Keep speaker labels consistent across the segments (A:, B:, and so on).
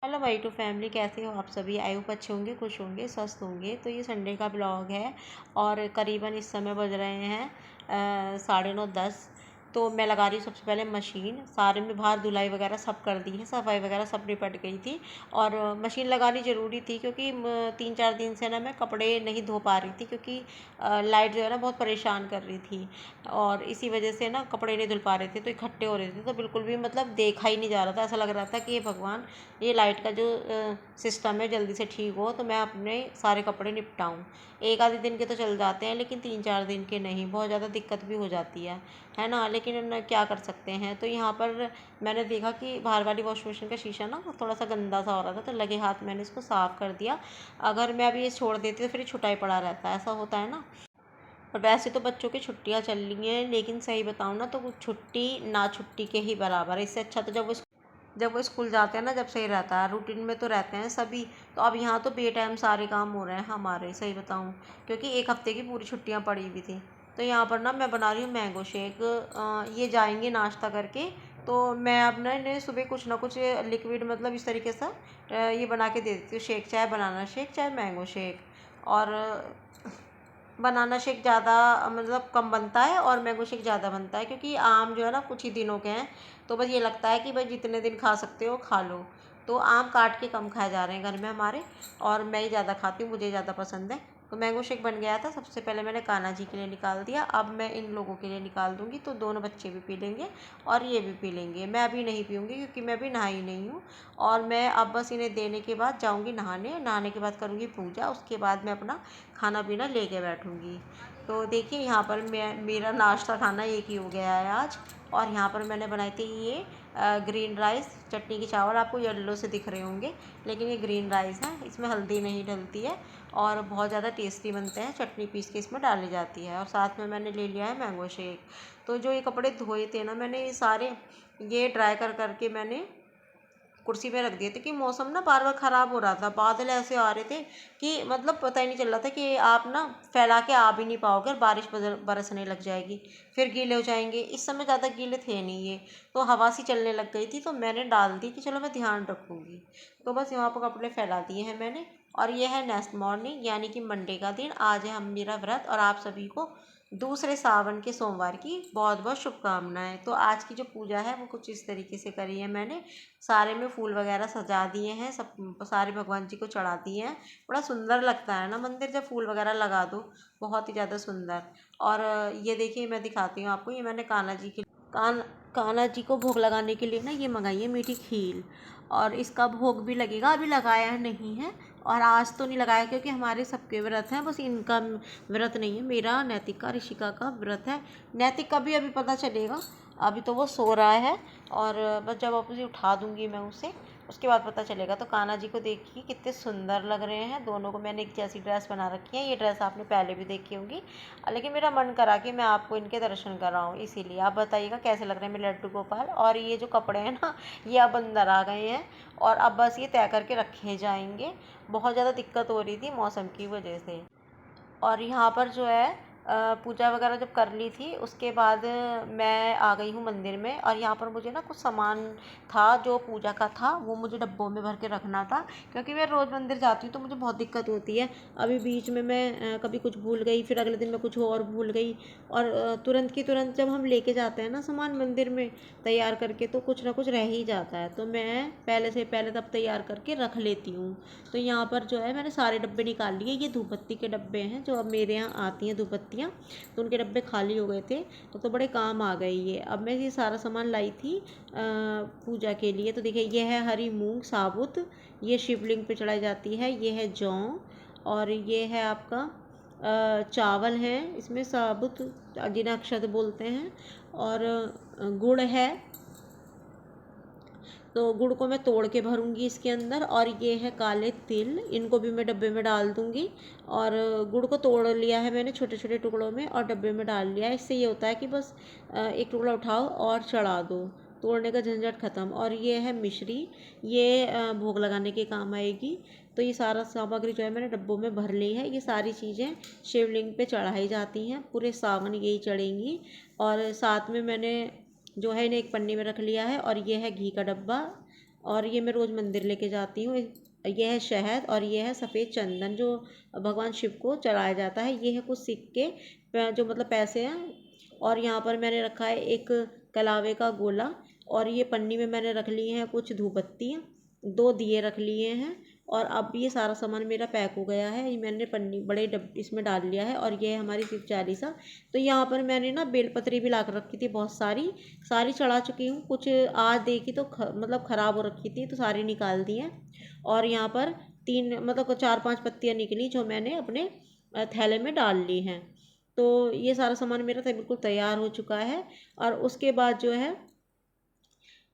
A: Hello भाई to family, कैसे हो आप सभी? आई होप अच्छे होंगे, खुश होंगे, स्वस्थ होंगे। तो ये संडे का ब्लॉग है और करीबन इस समय बज रहे हैं 9:30-10। तो मैं लगा रही हूँ सबसे पहले मशीन। सारे में बाहर धुलाई वगैरह सब कर दी है, सफाई वगैरह सब निपट गई थी। और मशीन लगानी ज़रूरी थी क्योंकि 3-4 दिन से ना मैं कपड़े नहीं धो पा रही थी, क्योंकि लाइट जो है ना बहुत परेशान कर रही थी। और इसी वजह से ना कपड़े नहीं धुल पा रहे थे, तो इकट्ठे हो रहे थे, तो बिल्कुल भी मतलब देखा ही नहीं जा रहा था। ऐसा लग रहा था कि ये भगवान, ये लाइट का जो सिस्टम है जल्दी से ठीक हो तो मैं अपने सारे कपड़े निपटाऊँ। एक आधे दिन के तो चल जाते हैं, लेकिन 3-4 दिन के नहीं। बहुत ज़्यादा दिक्कत भी हो जाती है ना। लेकिन क्या कर सकते हैं। तो यहाँ पर मैंने देखा कि बाहर वाली वॉश मशीन का शीशा ना थोड़ा सा गंदा सा हो रहा था, तो लगे हाथ मैंने इसको साफ़ कर दिया। अगर मैं अभी ये छोड़ देती तो फिर ये छुटा ही पड़ा रहता है, ऐसा होता है ना। और वैसे तो बच्चों की छुट्टियां चल रही हैं, लेकिन सही बताऊँ ना तो वो छुट्टी ना छुट्टी के ही बराबर है। इससे अच्छा तो जब वो स्कूल जाते हैं ना, जब सही रहता है। रूटीन में तो रहते हैं सभी। तो अब यहाँ तो बेटाइम सारे काम हो रहे हैं हमारे, सही बताऊँ, क्योंकि एक हफ्ते की पूरी छुट्टियाँ पड़ी हुई थी। तो यहाँ पर ना मैं बना रही हूँ मैंगो शेक। ये जाएंगे नाश्ता करके, तो मैं अब ना इन्हें सुबह कुछ ना कुछ लिक्विड, मतलब इस तरीके से ये बना के दे देती हूँ। शेक, चाहे बनाना शेक, चाहे मैंगो शेक। और बनाना शेक ज़्यादा मतलब कम बनता है और मैंगो शेक ज़्यादा बनता है, क्योंकि आम जो है ना कुछ ही दिनों के हैं। तो बस ये लगता है कि भाई जितने दिन खा सकते हो खा लो। तो आम काट के कम खाए जा रहे हैं घर में हमारे, और मैं ही ज़्यादा खाती हूँ, मुझे ज़्यादा पसंद है। तो मैंगो शेक बन गया था। सबसे पहले मैंने कान्हा जी के लिए निकाल दिया, अब मैं इन लोगों के लिए निकाल दूँगी। तो दोनों बच्चे भी पी लेंगे और ये भी पी लेंगे। मैं अभी नहीं पीऊँगी क्योंकि मैं अभी नहाई नहीं हूँ। और मैं अब बस इन्हें देने के बाद जाऊँगी नहाने। नहाने के बाद करूँगी पूजा, उसके बाद मैं अपना खाना पीना लेके बैठूँगी। तो देखिए यहाँ पर मेरा नाश्ता खाना एक ही हो गया है आज। और यहाँ पर मैंने बनाए थे ये ग्रीन राइस, चटनी के चावल। आपको येलो से दिख रहे होंगे, लेकिन ये ग्रीन राइस है, इसमें हल्दी नहीं डलती है और बहुत ज़्यादा टेस्टी बनते हैं। चटनी पीस के इसमें डाली जाती है। और साथ में मैंने ले लिया है मैंगो शेक। तो जो ये कपड़े धोए थे ना मैंने, ये सारे ये ड्राई कर करके मैंने कुर्सी पे रख दिए थे, कि मौसम ना बार बार ख़राब हो रहा था। बादल ऐसे आ रहे थे कि मतलब पता ही नहीं चल रहा था कि आप ना फैला के आ भी नहीं पाओगे और बारिश बरसने लग जाएगी, फिर गीले हो जाएंगे। इस समय ज़्यादा गीले थे नहीं ये, तो हवा सी चलने लग गई थी, तो मैंने डाल दी कि चलो मैं ध्यान रखूँगी। तो बस यहाँ पर कपड़े फैला दिए हैं मैंने। और ये है नेक्स्ट मॉर्निंग, यानी कि मंडे का दिन। आज है हम मेरा व्रत, और आप सभी को दूसरे सावन के सोमवार की बहुत बहुत शुभकामनाएं। तो आज की जो पूजा है वो कुछ इस तरीके से करी है मैंने। सारे में फूल वगैरह सजा दिए हैं, सब सारे भगवान जी को चढ़ा दिए हैं। बड़ा सुंदर लगता है ना मंदिर जब फूल वगैरह लगा दो, बहुत ही ज़्यादा सुंदर। और ये देखिए मैं दिखाती हूँ आपको, ये मैंने कान्हा जी को भोग लगाने के लिए ना ये मंगाई है मीठी खीर। और इसका भोग भी लगेगा, अभी लगाया नहीं है। और आज तो नहीं लगाया क्योंकि हमारे सबके व्रत हैं, बस इनका व्रत नहीं है। मेरा नैतिका ऋषिका का व्रत है। नैतिक का भी अभी पता चलेगा, अभी तो वो सो रहा है। और बस जब वापस उठा दूंगी मैं उसे, उसके बाद पता चलेगा। तो कान्हा जी को देखिए कितने सुंदर लग रहे हैं दोनों को। मैंने एक जैसी ड्रेस बना रखी है, ये ड्रेस आपने पहले भी देखी होगी, लेकिन मेरा मन करा कि मैं आपको इनके दर्शन कराऊँ, इसीलिए। आप बताइएगा कैसे लग रहे हैं मेरे लड्डू गोपाल। और ये जो कपड़े हैं ना, ये अब अंदर आ गए हैं और अब बस ये तय करके रखे जाएंगे। बहुत ज़्यादा दिक्कत हो रही थी मौसम की वजह से। और यहाँ पर जो है पूजा वगैरह जब कर ली थी, उसके बाद मैं आ गई हूँ मंदिर में। और यहाँ पर मुझे ना कुछ सामान था जो पूजा का था, वो मुझे डब्बों में भर के रखना था, क्योंकि मैं रोज़ मंदिर जाती हूँ तो मुझे बहुत दिक्कत होती है। अभी बीच में मैं कभी कुछ भूल गई, फिर अगले दिन मैं कुछ और भूल गई। और तुरंत की तुरंत जब हम लेके जाते हैं ना सामान मंदिर में तैयार करके, तो कुछ ना कुछ रह ही जाता है। तो मैं पहले से पहले तब तैयार करके रख लेती हूँ। तो यहाँ पर जो है मैंने सारे डब्बे निकाल लिए। ये धूप बत्ती के डब्बे हैं जो अब मेरे यहाँ आती हैं धूप बत्तियाँ, तो उनके डब्बे खाली हो गए थे, तो बड़े काम आ गई ये। अब मैं ये सारा सामान लाई थी पूजा के लिए। तो देखिए ये है हरी मूंग साबुत, ये शिवलिंग पे चढ़ाई जाती है। ये है जौ, और ये है आपका चावल है इसमें साबुत, जिन्हें अक्षत बोलते हैं। और गुड़ है, तो गुड़ को मैं तोड़ के भरूंगी इसके अंदर। और ये है काले तिल, इनको भी मैं डब्बे में डाल दूंगी। और गुड़ को तोड़ लिया है मैंने छोटे छोटे टुकड़ों में और डब्बे में डाल लिया है। इससे ये होता है कि बस एक टुकड़ा उठाओ और चढ़ा दो, तोड़ने का झंझट ख़त्म। और ये है मिश्री, ये भोग लगाने के काम आएगी। तो ये सारा सामग्री जो है मैंने डब्बों में भर ली है। ये सारी चीज़ें शिवलिंग पे चढ़ाई जाती हैं, पूरे सावन यही चढ़ेंगी। और साथ में मैंने जो है इन्हें एक पन्नी में रख लिया है। और ये है घी का डब्बा, और ये मैं रोज़ मंदिर लेके जाती हूँ। ये है शहद और ये है सफ़ेद चंदन जो भगवान शिव को चढ़ाया जाता है। ये है कुछ सिक्के जो मतलब पैसे हैं। और यहाँ पर मैंने रखा है एक कलावे का गोला, और ये पन्नी में मैंने रख ली हैं कुछ धूपबत्तियाँ, 2 दिए रख लिए हैं। और अब ये सारा सामान मेरा पैक हो गया है। ये मैंने पन्नी बड़े इसमें डाल लिया है। और ये है हमारी शिव चालीसा। तो यहाँ पर मैंने ना बेलपत्री भी ला कर रखी थी बहुत सारी, सारी चढ़ा चुकी हूँ। कुछ आज देखी तो मतलब ख़राब हो रखी थी तो सारी निकाल दी हैं। और यहाँ पर 3 मतलब 4-5 पत्तियाँ निकली जो मैंने अपने थैले में डाल ली हैं। तो ये सारा सामान मेरा बिल्कुल तैयार हो चुका है। और उसके बाद जो है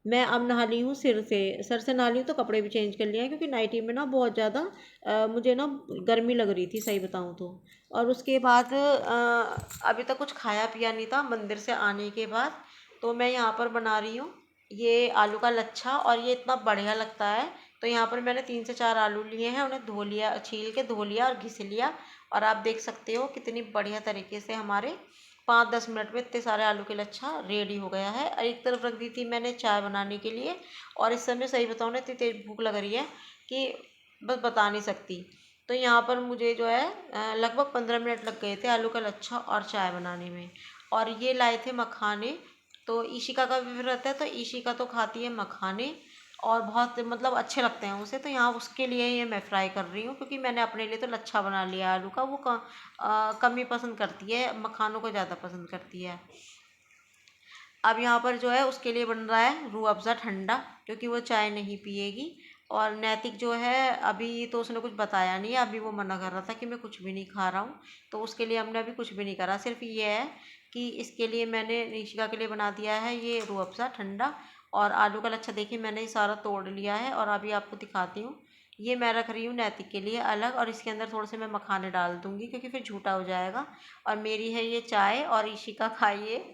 A: मैं अब नहा ली हूँ सर से नहा ली हूँ, तो कपड़े भी चेंज कर लिए हैं क्योंकि नाइटी में ना बहुत ज़्यादा मुझे ना गर्मी लग रही थी सही बताऊँ तो। और उसके बाद अभी तक कुछ खाया पिया नहीं था मंदिर से आने के बाद। तो मैं यहाँ पर बना रही हूँ ये आलू का लच्छा, और ये इतना बढ़िया लगता है। तो यहाँ पर मैंने 3 से 4 आलू लिए हैं, उन्हें धो लिया, छील के धो लिया और घिस लिया। और आप देख सकते हो कितनी बढ़िया तरीके से हमारे 5-10 मिनट में इतने सारे आलू के लच्छा रेडी हो गया है। और एक तरफ रख दी थी मैंने चाय बनाने के लिए। और इस समय सही बताऊँ ना इतनी तेज भूख लग रही है कि बस बता नहीं सकती। तो यहाँ पर मुझे जो है लगभग 15 मिनट लग गए थे आलू का लच्छा और चाय बनाने में। और ये लाए थे मखाने। तो ईशिका का भी व्रत है तो ईशिका तो खाती है मखाने और बहुत मतलब अच्छे लगते हैं उसे। तो यहाँ उसके लिए ये मैं फ्राई कर रही हूँ क्योंकि मैंने अपने लिए तो लच्छा बना लिया आलू का। वो कम ही पसंद करती है, मखानों को ज़्यादा पसंद करती है। अब यहाँ पर जो है उसके लिए बन रहा है रूह अफ़ज़ा ठंडा, क्योंकि वो चाय नहीं पिएगी। और नैतिक जो है अभी तो उसने कुछ बताया नहीं है, अभी वो मना कर रहा था कि मैं कुछ भी नहीं खा रहा हूँ। तो उसके लिए हमने अभी कुछ भी नहीं करा, सिर्फ ये है कि इसके लिए मैंने निशिका के लिए बना दिया है ये रूह अफ़ज़ा ठंडा। और आलू का लच्छा देखिए मैंने ये सारा तोड़ लिया है और अभी आपको दिखाती हूँ। ये मैं रख रही हूँ नैतिक के लिए अलग, और इसके अंदर थोड़े से मैं मखाने डाल दूँगी क्योंकि फिर झूठा हो जाएगा। और मेरी है ये चाय और इशिका खाइए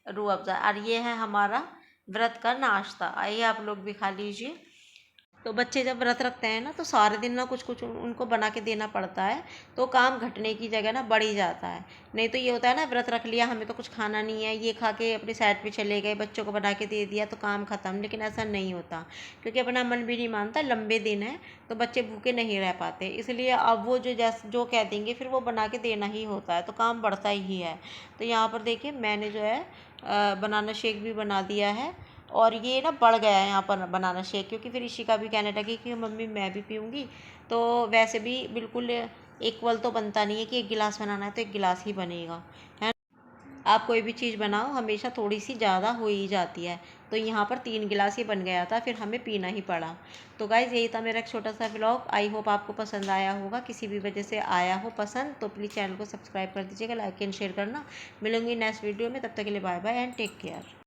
A: रूह अफ़ज़ा। और ये है हमारा व्रत का नाश्ता, आइए आप लोग भी खा लीजिए। तो बच्चे जब व्रत रखते हैं ना तो सारे दिन ना कुछ कुछ उनको बना के देना पड़ता है, तो काम घटने की जगह ना बढ़ ही जाता है। नहीं तो ये होता है ना व्रत रख लिया हमें तो कुछ खाना नहीं है, ये खा के अपनी साइड पे चले गए, बच्चों को बना के दे दिया तो काम खत्म। लेकिन ऐसा नहीं होता क्योंकि अपना मन भी नहीं मानता, लंबे दिन है तो बच्चे भूखे नहीं रह पाते। इसलिए अब वो जो कह देंगे फिर वो बना के देना ही होता है, तो काम बढ़ता ही है। तो यहाँ पर देखिए मैंने जो है बनाना शेक भी बना दिया है। और ये ना बढ़ गया है यहाँ पर बनाना शेक, क्योंकि फिर इशिका भी कहने लगी कि मम्मी मैं भी पीऊँगी। तो वैसे भी बिल्कुल इक्वल तो बनता नहीं है कि 1 गिलास बनाना है तो 1 गिलास ही बनेगा, है। आप कोई भी चीज़ बनाओ हमेशा थोड़ी सी ज़्यादा हो ही जाती है। तो यहाँ पर 3 गिलास ही बन गया था, फिर हमें पीना ही पड़ा। तो गाइज़ यही था मेरा एक छोटा सा व्लॉग। आई होप आपको पसंद आया होगा, किसी भी वजह से आया हो पसंद तो प्लीज़ चैनल को सब्सक्राइब कर दीजिएगा, लाइक एंड शेयर करना। मिलूंगी नेक्स्ट वीडियो में, तब तक के लिए bye bye and take care.